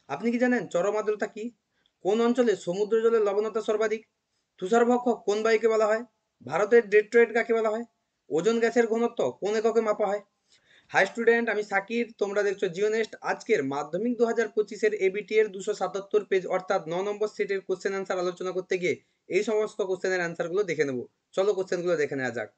আপনি কি জানেন চরম আর্দ্রতা কি? কোন অঞ্চলে সমুদ্র জলের লবণতা সর্বাধিক? তুষারভক্ষক কোন বায়ুকে বলা হয়? ভারতের ডেট্রয়েট কাকে বলা হয়? ওজোন গ্যাসের ঘনত্ব কোন এককে মাপা হয়? হাই স্টুডেন্ট, আমি সাকির, তোমরা দেখছো জিওনেস্ট। আজকের মাধ্যমিক 2025-এর এবিটি এর 277 পেজ অর্থাৎ 9 নম্বর সেটের কোশ্চেন অ্যান্সার আলোচনা করতে গিয়ে এই সমস্ত কোশ্চেনের অ্যান্সার গুলো দেখে নেবো। চলো কোশ্চেন গুলো দেখে নেওয়া যাক।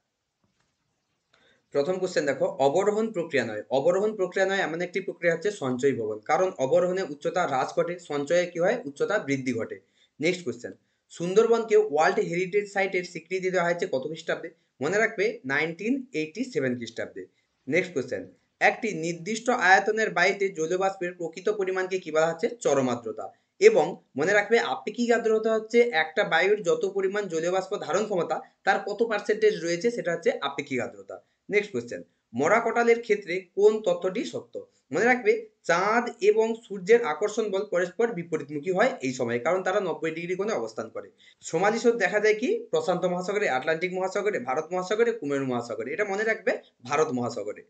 প্রথম কোশ্চেন দেখো, অবরোহণ প্রক্রিয়া নয়। অবরোহণ প্রক্রিয়া নয় এমন একটি প্রক্রিয়া হচ্ছে সঞ্চয় ভবন, কারণ অবরোহণে উচ্চতা হ্রাস ঘটে, সঞ্চয়ে কি হয়, উচ্চতা বৃদ্ধি ঘটে। নেক্সট কোশ্চেন, সুন্দরবনকে ওয়ার্ল্ড হেরিটেজ সাইটের স্বীকৃতি দেওয়া হয়েছে কত খ্রিস্টাব্দে? মনে রাখবে 1987 খ্রিস্টাব্দে। নেক্সট কোশ্চেন, একটি নির্দিষ্ট আয়তনের বায়ুতে জলীয়বাষ্পের প্রকৃত পরিমাণকে কি বলা হচ্ছে? চরম আর্দ্রতা। এবং মনে রাখবে আপেক্ষিক আর্দ্রতা হচ্ছে একটা বায়ুর যত পরিমাণ জলীয়বাষ্প ধারণ ক্ষমতা তার কত পার্সেন্টেজ রয়েছে, সেটা হচ্ছে আপেক্ষিক আর্দ্রতা। নেক্সট কোশ্চেন, মরা কটালের ক্ষেত্রে কোন তথ্যটি সত্য? মনে রাখবে চাঁদ এবং সূর্যের আকর্ষণ বল পরস্পর বিপরীতমুখী হয় এই সময়, কারণ তারা 90 ডিগ্রি কোণে অবস্থান করে। সোমালি স্রোত দেখা যায় কি? প্রশান্ত মহাসাগরে, আটলান্টিক মহাসাগরে, ভারত মহাসাগরে, কুমেরু মহাসাগরে। এটা মনে রাখবে ভারত মহাসাগরে।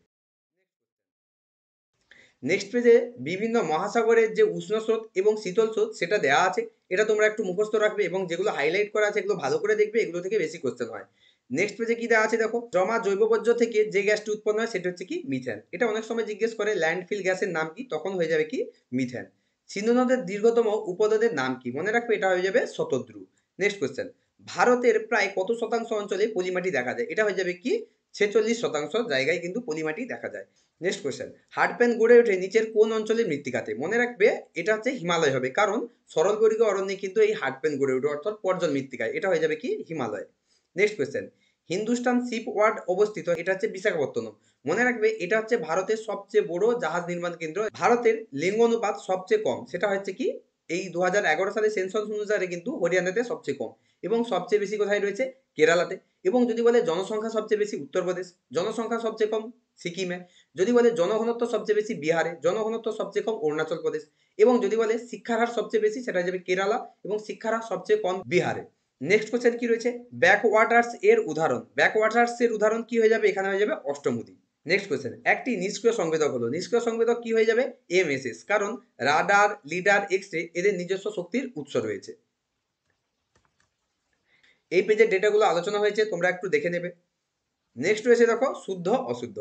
নেক্সট পেজে বিভিন্ন মহাসাগরের যে উষ্ণ স্রোত এবং শীতল স্রোত সেটা দেওয়া আছে, এটা তোমরা একটু মুখস্থ রাখবে এবং যেগুলো হাইলাইট করা আছে এগুলো ভালো করে দেখবে, এগুলো থেকে বেশি কোশ্চেন হয়। নেক্সট পেজে কি দেওয়া আছে দেখো, জমা জৈব বর্জ্য থেকে যে গ্যাসটি উৎপন্ন হয় সেটা হচ্ছে কি? মিথেন। এটা অনেক সময় জিজ্ঞেস করে ল্যান্ডফিল গ্যাসের নাম কি, তখন হয়ে যাবে কি? মিথেন। সিন্ধু নদের দীর্ঘতম উপনদের নাম কি? মনে রাখবে এটা হয়ে যাবে শতদ্রু। নেক্সট কোশ্চেন, ভারতের প্রায় কত শতাংশ অঞ্চলে পলিমাটি দেখা যায়? এটা হয়ে যাবে কি? 46% জায়গায় কিন্তু পলিমাটি দেখা যায়। নেক্সট কোয়েশ্চেন, হার্ডপ্যান গড়ে ওঠে নিচের কোন অঞ্চলে মৃত্তিকাতে? মনে রাখবে এটা হচ্ছে হিমালয় হবে, কারণ সরলবর্গীয় অরণ্যে কিন্তু এই হার্ডপ্যান গড়ে ওঠে, অর্থাৎ পর্জল মৃত্তিকায়। এটা হয়ে যাবে কি? Himalaya. Next question, Hindustan shipyard অবস্থিত, এটা হচ্ছে বিশাখাপত্তনম। মনে রাখবে এটা হচ্ছে ভারতের সবচেয়ে বড় জাহাজ নির্মাণ কেন্দ্র। ভারতের লিঙ্গ অনুপাত সবচেয়ে কম, সেটা হচ্ছে কি? এই 2011 সালে সেন্সাস অনুসারে কিন্তু হরিয়ানাতে সবচেয়ে কম, এবং সবচেয়ে বেশি কোথায় রয়েছে? কেরালাতে। এবং যদি বলে জনসংখ্যা সবচেয়ে বেশি, উত্তরপ্রদেশ। জনসংখ্যা সবচেয়ে কম, সিকিমে। যদি বলে জনঘনত্ব সবচেয়ে বেশি, বিহারে। জনঘনত্ব সবচেয়ে কম, অরুণাচল প্রদেশ। এবং যদি বলে শিক্ষার হার সবচেয়ে বেশি, সেটা যাবে কেরালা, এবং শিক্ষার হার সবচেয়ে কম বিহারে। নেক্সট কোশ্চেন কি রয়েছে? ব্যাকওয়াটার্স এর উদাহরণ। ব্যাকওয়াটার্স এর উদাহরণ কি হয়ে যাবে? এখানে হয়ে যাবে অষ্টমুদি। নেক্সট কোশ্চেন, একটি নিষ্ক্রিয় সংবেদক হলো। নিষ্ক্রিয় সংবেদক কি হয়ে যাবে? এমএসএস, কারণ রাডার, লিডার, এক্স-রে এদের নিজস্ব শক্তির উৎস রয়েছে। এই পেজের ডেটাগুলো আলোচনা হয়েছে, তোমরা একটু দেখে নেবে। নেক্সট রয়েছে দেখো, শুদ্ধ অশুদ্ধ।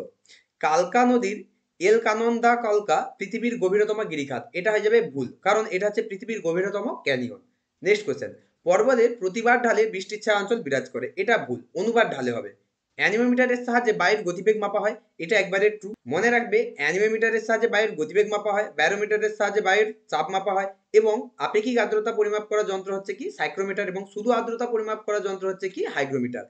কালকা নদীর এলকানন্দা কালকা পৃথিবীর গভীরতম গিরিখাত। এটা হয়ে যাবে ভুল, কারণ এটা হচ্ছে পৃথিবীর গভীরতম ক্যানিয়ন। নেক্সট কোয়েশ্চেন, পর্বতের প্রতিবার ঢালে বৃষ্টির ছায়া অঞ্চল বিরাজ করে। এটা ভুল, অনুবার ঢালে হবে। অ্যানিমোমিটারের সাহায্যে বায়ুর গতিবেগ মাপা হয়। এটা একবারে ট্রু। মনে রাখবে অ্যানিমোমিটারের সাহায্যে বায়ুর গতিবেগ মাপা হয়, ব্যারোমিটারের সাহায্যে বায়ুর চাপ মাপা হয়, এবং আপেক্ষিক আর্দ্রতা পরিমাপ করা যন্ত্র হচ্ছে কি? সাইক্রোমিটার, এবং শুধু আর্দ্রতা পরিমাপ করা যন্ত্র হচ্ছে কি? হাইগ্রোমিটার।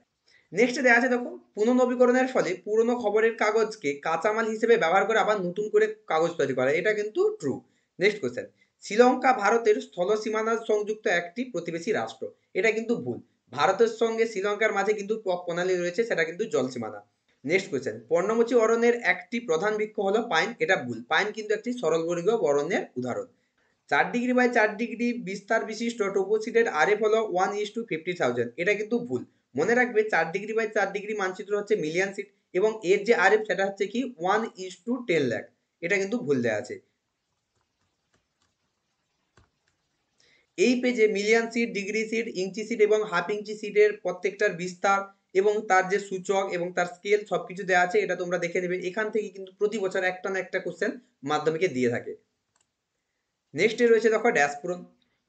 নেক্সট দেওয়া আছে দেখো, পুনর্নবীকরণের ফলে পুরনো খবরের কাগজকে কাঁচামাল হিসেবে ব্যবহার করে আবার নতুন করে কাগজ তৈরি করা। এটা কিন্তু ট্রু। নেক্সট কোশ্চেন, শ্রীলঙ্কা ভারতের স্থল সীমানা সংযুক্ত একটি প্রতিবেশী রাষ্ট্র। এটা কিন্তু ভুল। ভারতের সঙ্গে শ্রীলঙ্কার মাঝে কিন্তু প্রণালী রয়েছে, সেটা কিন্তু জল সীমানা। নেক্সট কোশ্চেন, পর্ণমোচী অরণ্যের একটি প্রধান বৃক্ষ হলো পাইন। এটা ভুল। পাইন কিন্তু একটি সরলবর্গীয় অরণ্যের উদাহরণ। 4 ডিগ্রি বাই 4 ডিগ্রি বিস্তার বিশিষ্ট টোপোসিটের আরএফ হলো 1:50,000। এটা কিন্তু ভুল। মনে রাখবে 4 ডিগ্রি বাই 4 ডিগ্রি মানচিত্র হচ্ছে মিলিয়ন সিট, এবং এর যে আরএফ সেটা হচ্ছে কি? 1:10 লাখ। এটা কিন্তু ভুল দেওয়া আছে। এই পেজে মিলিয়ন সিট, ডিগ্রি সিট, ইঞ্চি সিট এবং হাফ ইঞ্চি সিটের প্রত্যেকটার বিস্তার এবং তার যে সূচক এবং তার স্কেল সবকিছু দেওয়া আছে, এটা তোমরা দেখে নেবে। এখান থেকে কিন্তু প্রতি বছর একটা না একটা কোশ্চেন মাধ্যমিকে দিয়ে থাকে। নেক্সটে রয়েছে দেখো ড্যাশ পূরণ।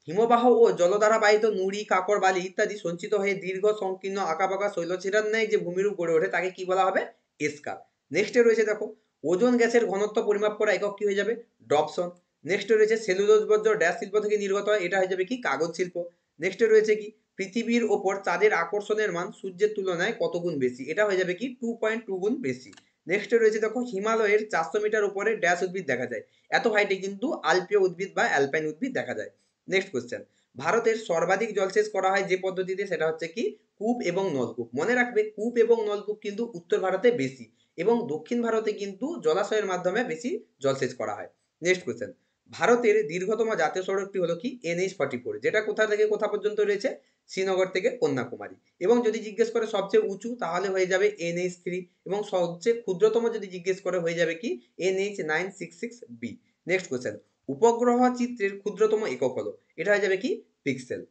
হিমবাহ ও জলদ্বারা বাহিত নুড়ি, কাকর, বালি ইত্যাদি সঞ্চিত হয়ে দীর্ঘ সংকীর্ণ আঁকাবাঁকা শৈলশিরার ন্যায় যে ভূমিরূপ গড়ে ওঠে তাকে কি বলা হবে? এস্কার। নেক্সটে রয়েছে দেখো, ওজোন গ্যাসের ঘনত্ব পরিমাপ করা একক কি হয়ে যাবে? ডপসন। নেক্সটে রয়েছে সেলুলোজ বর্জ্য ড্যাশ শিল্প থেকে নির্গত হয়। এটা হয়ে যাবে কি? কাগজ শিল্প। নেক্সটে রয়েছে কি? পৃথিবীর ওপর চাঁদের আকর্ষণের মান সূর্যের তুলনায় কত গুণ বেশি? এটা হয়ে যাবে কি? 2.2 গুণ বেশি। নেক্সটে রয়েছে দেখো, হিমালয়ের 400 মিটার উপরে ড্যাশ উদ্ভিদ দেখা যায়। এত হাইটে কিন্তু আলপীয় উদ্ভিদ বা অ্যালপাইন উদ্ভিদ দেখা যায়। নেক্সট কোশ্চেন, ভারতের সর্বাধিক জলসেচ করা হয় যে পদ্ধতিতে, সেটা হচ্ছে কি? কূপ এবং নলকূপ। মনে রাখবে কূপ এবং নলকূপ কিন্তু উত্তর ভারতে বেশি, এবং দক্ষিণ ভারতে কিন্তু জলাশয়ের মাধ্যমে বেশি জলসেচ করা হয়। নেক্সট কোশ্চেন, ভারতের দীর্ঘতম জাতীয় সড়কটি হলো কি? NH44, যেটা কোথা থেকে কোথা পর্যন্ত রয়েছে? শ্রীনগর থেকে কন্যাকুমারী। এবং যদি জিজ্ঞেস করে সবচেয়ে উঁচু, তাহলে হয়ে যাবে NH3, এবং সবচেয়ে ক্ষুদ্রতম যদি জিজ্ঞেস করে হয়ে যাবে কি? NH966B। নেক্সট কোশ্চেন, উপগ্রহ চিত্রের ক্ষুদ্রতম একক হলো, এটা হয়ে যাবে কি পিক্সেল।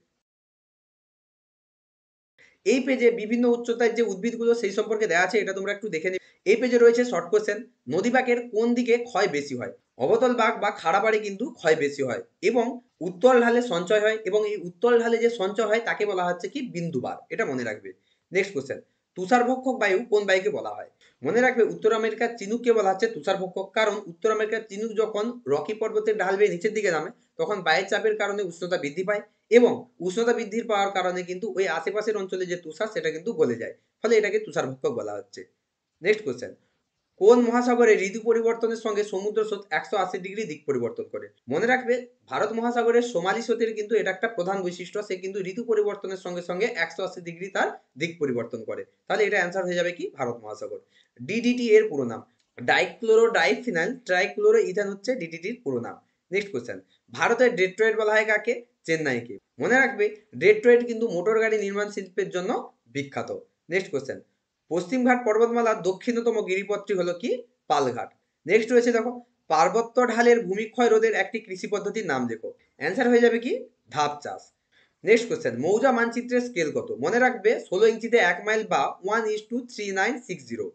এই পেজে বিভিন্ন উচ্চতার যে উদ্ভিদগুলো সেই সম্পর্কে দেওয়া আছে, এটা তোমরা একটু দেখে নিবে। এই পেজে রয়েছে শর্ট কোশ্চেন, নদী বাঁকের কোন দিকে ক্ষয় বেশি হয়? অবতল বাঁক বা খাড়া বাড়ে কিন্তু ক্ষয় বেশি হয় এবং উত্তল ঢালে সঞ্চয় হয়, এবং এই উত্তল ঢালে যে সঞ্চয় হয় তাকে বলা হচ্ছে কি বিন্দুবার, এটা মনে রাখবে। নেক্সট কোশ্চেন, তুষারভক্ষক বায়ু কোন বায়ুকে বলা হয়? মনে রাখবে উত্তর আমেরিকার চিনুককে বলা হচ্ছে তুষারভক্ষক, কারণ উত্তর আমেরিকার চিনুক যখন রকি পর্বতের ঢাল বেয়ে নিচের দিকে নামে তখন বায়ুর চাপের কারণে উষ্ণতা বৃদ্ধি পায়, এবং উষ্ণতা বৃদ্ধির পাওয়ার কারণে কিন্তু ওই আশেপাশের অঞ্চলে যে তুষার সেটা কিন্তু গলে যায়, ফলে এটাকে তুষারভক্ষক বলা হচ্ছে। নেক্সট কোশ্চেন, কোন মহাসাগরে ঋতু পরিবর্তনের সঙ্গে সমুদ্র স্রোত 180 ডিগ্রি দিক পরিবর্তন করে? মনে রাখবে ভারত মহাসাগরের সোমালি স্রোতের কিন্তু এটা একটা প্রধান বৈশিষ্ট্য, সে কিন্তু ঋতু পরিবর্তনের সঙ্গে সঙ্গে 180 ডিগ্রি তার দিক পরিবর্তন করে, তাহলে এটা অ্যান্সার হয়ে যাবে কি ভারত মহাসাগর। ডিডিটি এর পুরো নাম ডাইক্লোরো ডাইফিনাইল ট্রাইক্লোরো ইথান হচ্ছে ডিডিটির পুরো নাম। নেক্সট কোশ্চেন, ভারতের ডেট্রয়েট বলা হয় কাকে? চেন্নাইকে। মনে রাখবে ডেট্রয়েট কিন্তু মোটর গাড়ি নির্মাণ শিল্পের জন্য বিখ্যাত। নেক্সট কোশ্চেন, পশ্চিমঘাট পর্বতমালার দক্ষিণতম গিরিপথটি হলো কি? পালঘাট। নেক্সট রয়েছে দেখো, পার্বত্য ঢালের ভূমিক্ষয় রোধের একটি কৃষি পদ্ধতির নাম লেখো। অ্যান্সার হয়ে যাবে কি ধাপ চাষ। নেক্সট কোশ্চেন, মৌজা মানচিত্রের স্কেল কত? মনে রাখবে 16 ইঞ্চিতে 1 মাইল বা 1:3960।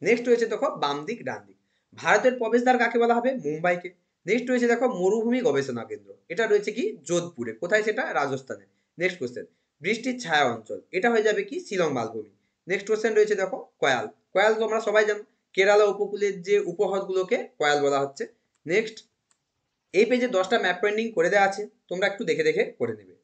নেক্সট রয়েছে দেখো বাম দিক ডান দিক। ভারতের প্রবেশদ্বার কাকে বলা হবে? মুম্বাইকে। নেক্সট রয়েছে দেখো মরুভূমি গবেষণা কেন্দ্র, এটা রয়েছে কি যোধপুরে। কোথায় সেটা? রাজস্থানে। নেক্সট কোশ্চেন, বৃষ্টির ছায়া অঞ্চল, এটা হয়ে যাবে কি শিলং মালভূমি। নেক্সট কোশ্চেন রয়েছে দেখো কয়াল। কয়াল তোমরা সবাই জানো, কেরালা উপকূলের যে উপহ্রদগুলোকে কয়াল বলা হচ্ছে। নেক্সট, এই পেজে 10টা ম্যাপ পয়েন্টিং করে দেওয়া আছে, তোমরা একটু দেখে দেখে করে নেবে।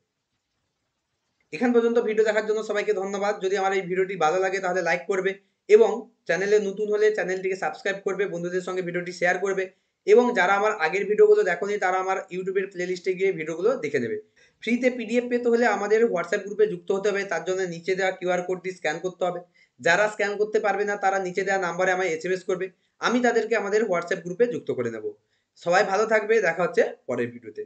এখান পর্যন্ত ভিডিও দেখার জন্য সবাইকে ধন্যবাদ। যদি আমার এই ভিডিওটি ভালো লাগে তাহলে লাইক করবে, এবং চ্যানেলে নতুন হলে চ্যানেলটিকে সাবস্ক্রাইব করবে, বন্ধুদের সঙ্গে ভিডিওটি শেয়ার করবে, এবং যারা আমার আগের ভিডিওগুলো দেখোনি তারা আমার ইউটিউবের প্লেলিস্টে গিয়ে ভিডিওগুলো দেখে নেবে। ফ্রিতে পিডিএফ পেতে হলে আমাদের হোয়াটসঅ্যাপ গ্রুপে যুক্ত হতে হবে, তার জন্য নিচে দেওয়া কিউআর কোডটি স্ক্যান করতে হবে। যারা স্ক্যান করতে পারবে না তারা নিচে দেওয়া নাম্বারে আমায় এসএমএস করবে, আমি তাদেরকে আমাদের হোয়াটসঅ্যাপ গ্রুপে যুক্ত করে নেব। সবাই ভালো থাকবে, দেখা হচ্ছে পরের ভিডিওতে।